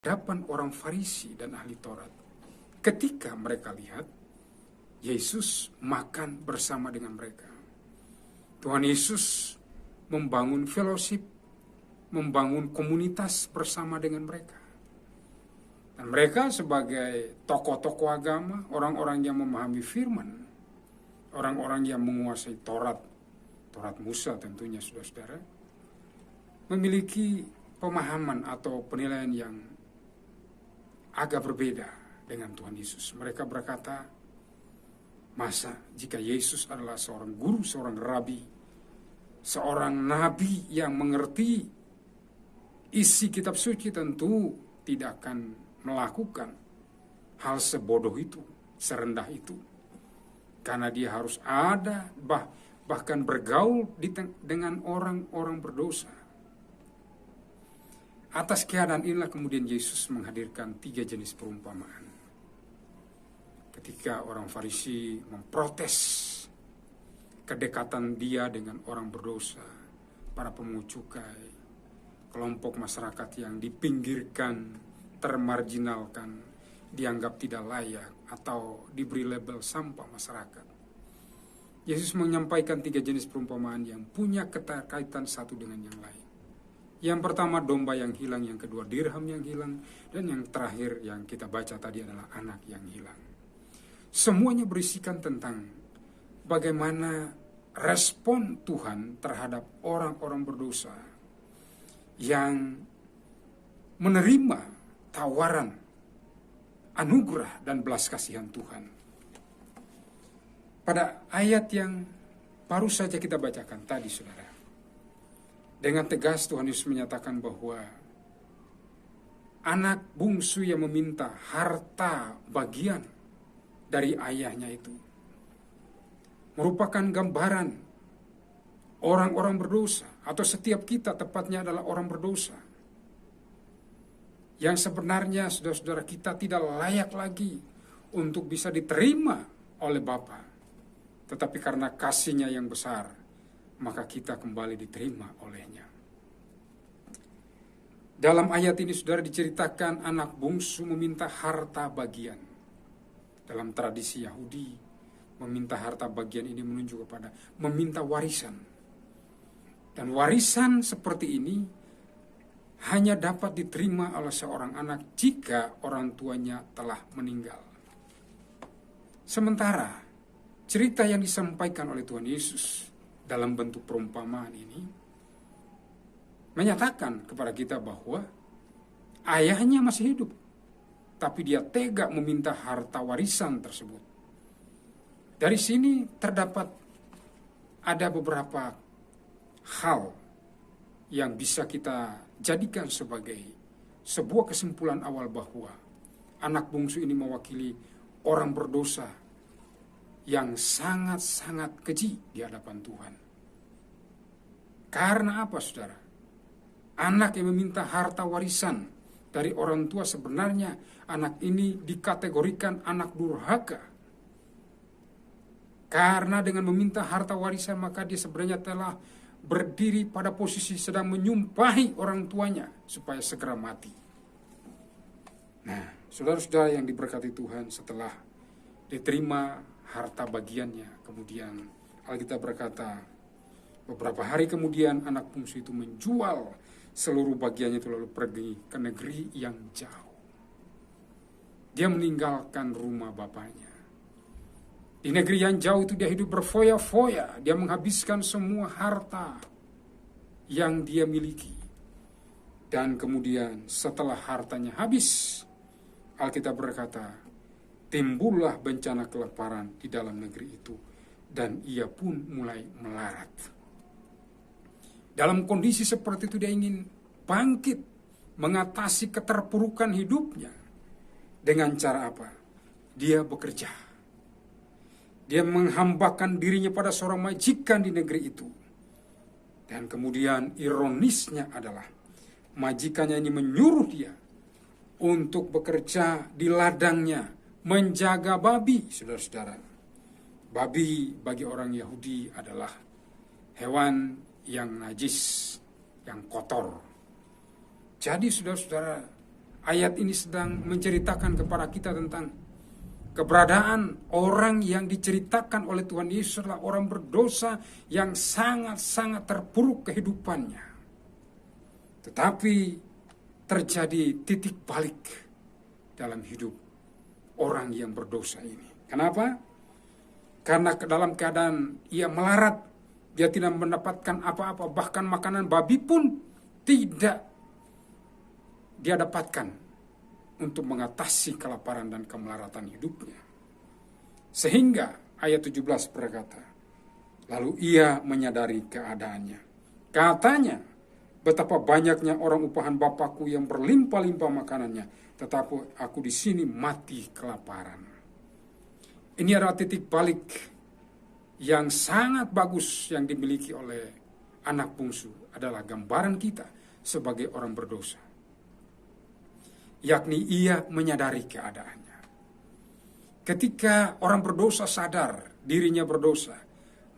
hadapan orang Farisi dan ahli Taurat ketika mereka lihat Yesus makan bersama dengan mereka. Tuhan Yesus membangun fellowship, membangun komunitas bersama dengan mereka. Dan mereka sebagai tokoh-tokoh agama, orang-orang yang memahami firman, orang-orang yang menguasai Taurat Musa tentunya saudara-saudara, memiliki pemahaman atau penilaian yang agak berbeda dengan Tuhan Yesus. Mereka berkata, masa jika Yesus adalah seorang guru, seorang rabi, seorang nabi yang mengerti isi kitab suci, tentu tidak akan melakukan hal sebodoh itu, serendah itu. Karena dia harus ada, bahkan bergaul dengan orang-orang berdosa. Atas keadaan inilah kemudian Yesus menghadirkan 3 jenis perumpamaan. Ketika orang Farisi memprotes kedekatan dia dengan orang berdosa, para pemungut cukai, kelompok masyarakat yang dipinggirkan, termarginalkan, dianggap tidak layak atau diberi label sampah masyarakat. Yesus menyampaikan 3 jenis perumpamaan yang punya keterkaitan satu dengan yang lain. Yang pertama domba yang hilang, yang kedua dirham yang hilang, dan yang terakhir yang kita baca tadi adalah anak yang hilang. Semuanya berisikan tentang bagaimana respon Tuhan terhadap orang-orang berdosa yang menerima tawaran anugerah dan belas kasihan Tuhan. Pada ayat yang baru saja kita bacakan tadi, saudara, dengan tegas Tuhan Yesus menyatakan bahwa anak bungsu yang meminta harta bagian dari ayahnya itu merupakan gambaran orang-orang berdosa, atau setiap kita tepatnya adalah orang berdosa, yang sebenarnya saudara-saudara kita tidak layak lagi untuk bisa diterima oleh Bapa. Tetapi karena kasih-Nya yang besar, maka kita kembali diterima olehnya. Dalam ayat ini saudara diceritakan anak bungsu meminta harta bagian. Dalam tradisi Yahudi, meminta harta bagian ini menunjuk kepada meminta warisan. Dan warisan seperti ini hanya dapat diterima oleh seorang anak jika orang tuanya telah meninggal. Sementara cerita yang disampaikan oleh Tuhan Yesus dalam bentuk perumpamaan ini menyatakan kepada kita bahwa ayahnya masih hidup, tapi dia tega meminta harta warisan tersebut. Dari sini terdapat ada beberapa hal yang bisa kita jadikan sebagai sebuah kesimpulan awal bahwa anak bungsu ini mewakili orang berdosa yang sangat-sangat keji di hadapan Tuhan. Karena apa, saudara? Anak yang meminta harta warisan dari orang tua, sebenarnya anak ini dikategorikan anak durhaka. Karena dengan meminta harta warisan maka dia sebenarnya telah berdiri pada posisi sedang menyumpahi orang tuanya supaya segera mati. Nah, saudara-saudara yang diberkati Tuhan, setelah diterima harta bagiannya, kemudian Alkitab berkata, beberapa hari kemudian anak bungsu itu menjual seluruh bagiannya itu lalu pergi ke negeri yang jauh. Dia meninggalkan rumah bapaknya. Di negeri yang jauh itu dia hidup berfoya-foya. Dia menghabiskan semua harta yang dia miliki. Dan kemudian setelah hartanya habis, Alkitab berkata, timbullah bencana kelaparan di dalam negeri itu, dan ia pun mulai melarat. Dalam kondisi seperti itu dia ingin bangkit, mengatasi keterpurukan hidupnya. Dengan cara apa? Dia bekerja. Dia menghambakan dirinya pada seorang majikan di negeri itu. Dan kemudian ironisnya adalah majikannya ini menyuruh dia untuk bekerja di ladangnya, menjaga babi, saudara-saudara. Babi bagi orang Yahudi adalah hewan yang najis, yang kotor. Jadi saudara-saudara, ayat ini sedang menceritakan kepada kita tentang keberadaan orang yang diceritakan oleh Tuhan Yesus adalah orang berdosa yang sangat-sangat terpuruk kehidupannya. Tetapi terjadi titik balik dalam hidup orang yang berdosa ini. Kenapa? Karena dalam keadaan ia melarat, dia tidak mendapatkan apa-apa, bahkan makanan babi pun tidak dia dapatkan untuk mengatasi kelaparan dan kemelaratan hidupnya. Sehingga ayat 17 berkata, lalu ia menyadari keadaannya. Katanya, betapa banyaknya orang upahan Bapakku yang berlimpah-limpah makanannya, tetapi aku di sini mati kelaparan. Ini adalah titik balik yang sangat bagus yang dimiliki oleh anak bungsu, adalah gambaran kita sebagai orang berdosa. Yakni ia menyadari keadaannya. Ketika orang berdosa sadar dirinya berdosa,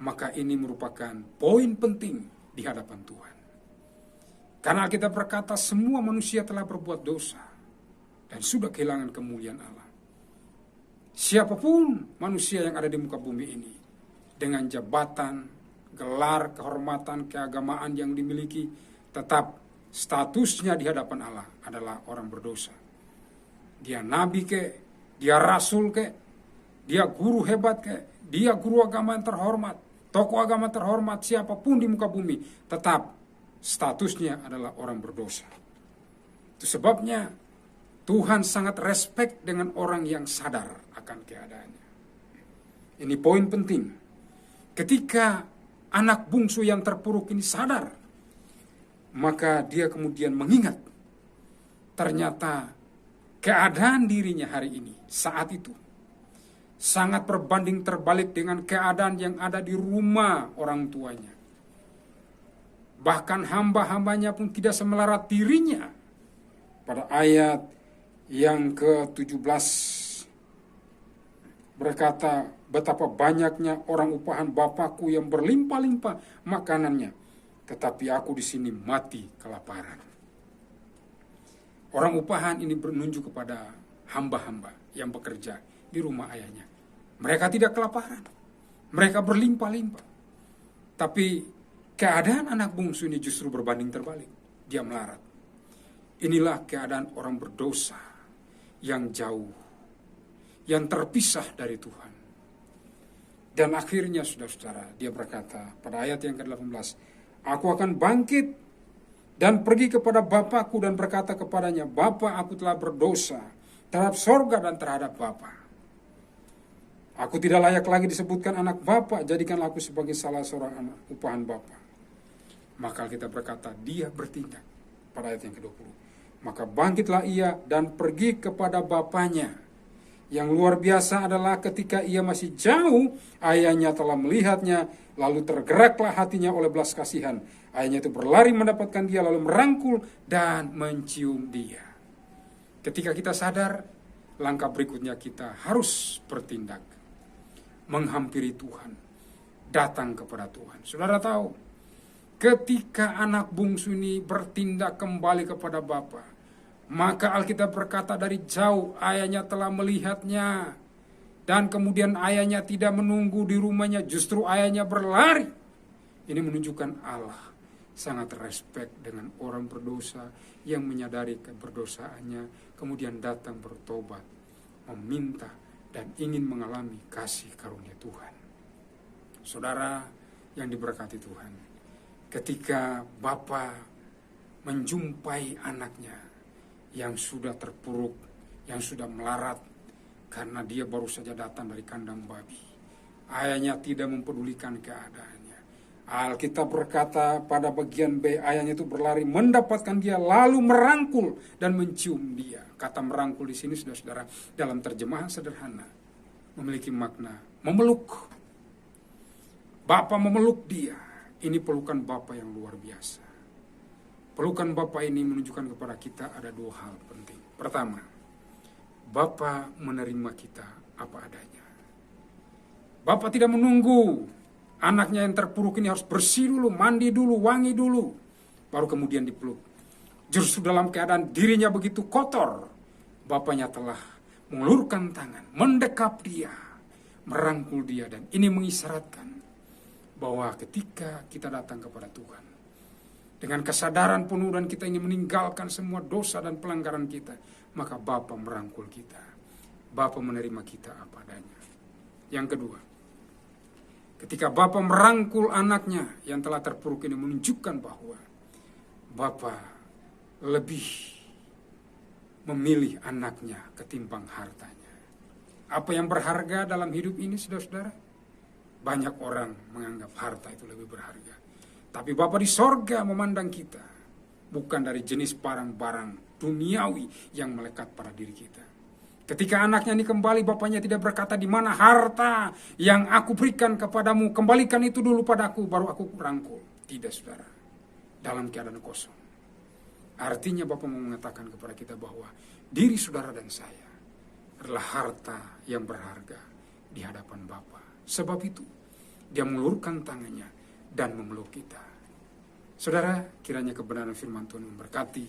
maka ini merupakan poin penting di hadapan Tuhan. Karena kita berkata semua manusia telah berbuat dosa dan sudah kehilangan kemuliaan Allah. Siapapun manusia yang ada di muka bumi ini, dengan jabatan, gelar, kehormatan, keagamaan yang dimiliki, tetap statusnya di hadapan Allah adalah orang berdosa. Dia nabi ke, dia rasul ke, dia guru hebat ke, dia guru agama yang terhormat, tokoh agama terhormat, siapapun di muka bumi, tetap statusnya adalah orang berdosa. Itu sebabnya Tuhan sangat respect dengan orang yang sadar akan keadaannya. Ini poin penting. Ketika anak bungsu yang terpuruk ini sadar, maka dia kemudian mengingat ternyata keadaan dirinya hari ini, saat itu, sangat berbanding terbalik dengan keadaan yang ada di rumah orang tuanya. Bahkan hamba-hambanya pun tidak semelarat dirinya. Pada ayat yang ke-17 berkata, betapa banyaknya orang upahan Bapakku yang berlimpah-limpah makanannya, tetapi aku di sini mati kelaparan. Orang upahan ini menunjuk kepada hamba-hamba yang bekerja di rumah ayahnya. Mereka tidak kelaparan, mereka berlimpah-limpah. Tapi keadaan anak bungsu ini justru berbanding terbalik. Dia melarat. Inilah keadaan orang berdosa yang jauh, yang terpisah dari Tuhan. Dan akhirnya saudara-saudara, dia berkata pada ayat yang ke-18, aku akan bangkit dan pergi kepada Bapakku dan berkata kepadanya, Bapa, aku telah berdosa terhadap sorga dan terhadap Bapa. Aku tidak layak lagi disebutkan anak Bapa, jadikanlah aku sebagai salah seorang anak upahan Bapa. Maka kita berkata, dia bertindak pada ayat yang ke-20. Maka bangkitlah ia dan pergi kepada bapaknya. Yang luar biasa adalah ketika ia masih jauh, ayahnya telah melihatnya, lalu tergeraklah hatinya oleh belas kasihan. Ayahnya itu berlari mendapatkan dia, lalu merangkul dan mencium dia. Ketika kita sadar, langkah berikutnya kita harus bertindak, menghampiri Tuhan, datang kepada Tuhan. Saudara tahu, ketika anak bungsu ini bertindak kembali kepada Bapa, maka Alkitab berkata dari jauh ayahnya telah melihatnya. Dan kemudian ayahnya tidak menunggu di rumahnya, justru ayahnya berlari. Ini menunjukkan Allah sangat respect dengan orang berdosa yang menyadari keberdosaannya, kemudian datang bertobat, meminta dan ingin mengalami kasih karunia Tuhan. Saudara yang diberkati Tuhan, ketika Bapa menjumpai anaknya yang sudah terpuruk, yang sudah melarat, karena dia baru saja datang dari kandang babi. Ayahnya tidak mempedulikan keadaannya. Alkitab berkata pada bagian B, ayahnya itu berlari mendapatkan dia, lalu merangkul dan mencium dia. Kata merangkul di sini, saudara-saudara, dalam terjemahan sederhana, memiliki makna memeluk. Bapa memeluk dia. Ini pelukan Bapa yang luar biasa. Pelukan Bapa ini menunjukkan kepada kita ada dua hal penting. Pertama, Bapa menerima kita apa adanya. Bapa tidak menunggu anaknya yang terpuruk ini harus bersih dulu, mandi dulu, wangi dulu, baru kemudian dipeluk. Justru dalam keadaan dirinya begitu kotor, Bapaknya telah mengulurkan tangan, mendekap dia, merangkul dia. Dan ini mengisyaratkan bahwa ketika kita datang kepada Tuhan, dengan kesadaran penuh dan kita ingin meninggalkan semua dosa dan pelanggaran kita, maka Bapa merangkul kita. Bapa menerima kita apa adanya. Yang kedua, ketika Bapa merangkul anaknya yang telah terpuruk ini, menunjukkan bahwa Bapa lebih memilih anaknya ketimbang hartanya. Apa yang berharga dalam hidup ini, saudara-saudara? Banyak orang menganggap harta itu lebih berharga. Tapi Bapa di sorga memandang kita bukan dari jenis barang-barang duniawi yang melekat pada diri kita. Ketika anaknya ini kembali, bapaknya tidak berkata, di mana harta yang aku berikan kepadamu, kembalikan itu dulu padaku, baru aku rangkul. Tidak, saudara. Dalam keadaan kosong. Artinya Bapak mau mengatakan kepada kita bahwa diri saudara dan saya adalah harta yang berharga di hadapan Bapa. Sebab itu, dia mengulurkan tangannya dan memeluk kita. Saudara, kiranya kebenaran firman Tuhan memberkati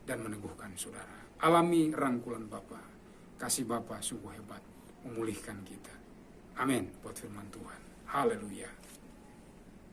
dan meneguhkan saudara. Alami rangkulan Bapa. Kasih Bapa sungguh hebat memulihkan kita. Amin buat firman Tuhan. Haleluya.